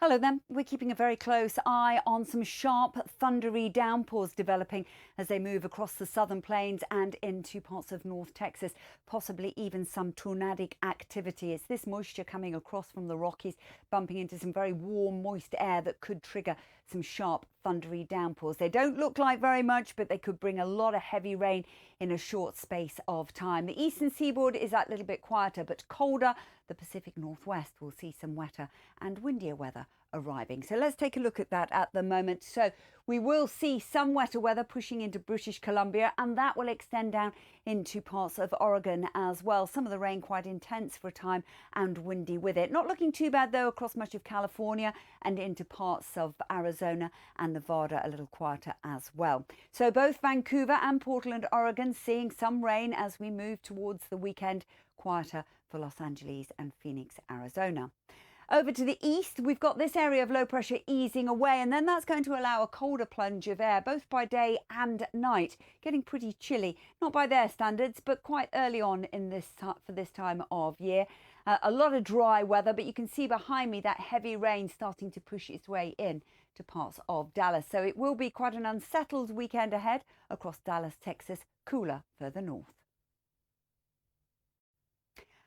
Hello then. We're keeping a very close eye on some sharp, thundery downpours developing as they move across the southern plains and into parts of North Texas, possibly even some tornadic activity. It's this moisture coming across from the Rockies, bumping into some very warm, moist air that could trigger some sharp, thundery downpours. They don't look like very much, but they could bring a lot of heavy rain in a short space of time. The eastern seaboard is that little bit quieter, but colder. The Pacific Northwest will see some wetter and windier weather arriving. So let's take a look at that at the moment. So we will see some wetter weather pushing into British Columbia, and that will extend down into parts of Oregon as well. Some of the rain quite intense for a time and windy with it. Not looking too bad though across much of California and into parts of Arizona and Nevada, a little quieter as well. So both Vancouver and Portland, Oregon, seeing some rain as we move towards the weekend. Quieter for Los Angeles and Phoenix, Arizona. Over to the east, we've got this area of low pressure easing away, and then that's going to allow a colder plunge of air, both by day and night, getting pretty chilly, not by their standards, but quite early on in for this time of year. A lot of dry weather, but you can see behind me that heavy rain starting to push its way in to parts of Dallas. So it will be quite an unsettled weekend ahead across Dallas, Texas, cooler further north.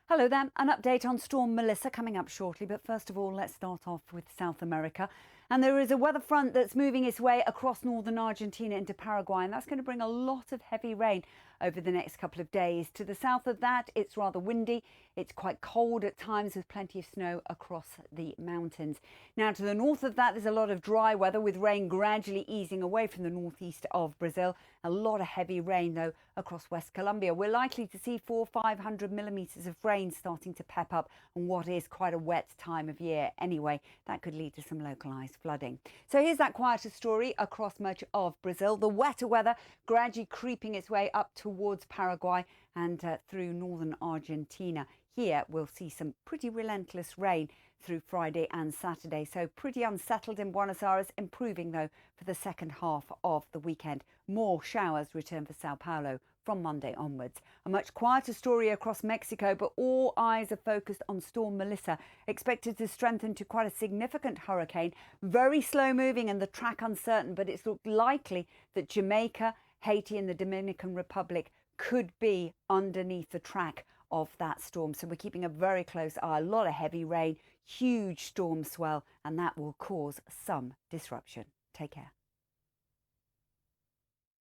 Hello there, an update on Storm Melissa coming up shortly, but first of all, let's start off with South America. And there is a weather front that's moving its way across northern Argentina into Paraguay, and that's going to bring a lot of heavy rain over the next couple of days. To the south of that, it's rather windy. It's quite cold at times with plenty of snow across the mountains. Now to the north of that, there's a lot of dry weather with rain gradually easing away from the northeast of Brazil. A lot of heavy rain though across West Colombia. We're likely to see 400-500 millimetres of rain starting to pep up on what is quite a wet time of year anyway. That could lead to some localised flooding. So here's that quieter story across much of Brazil. The wetter weather gradually creeping its way up towards Paraguay and through northern Argentina. Here we'll see some pretty relentless rain through Friday and Saturday. So pretty unsettled in Buenos Aires, improving though for the second half of the weekend. More showers return for Sao Paulo from Monday onwards. A much quieter story across Mexico, but all eyes are focused on Storm Melissa, expected to strengthen to quite a significant hurricane. Very slow moving and the track uncertain, but it's likely that Jamaica, Haiti and the Dominican Republic could be underneath the track of that storm. So we're keeping a very close eye. A lot of heavy rain, huge storm swell, and that will cause some disruption. Take care.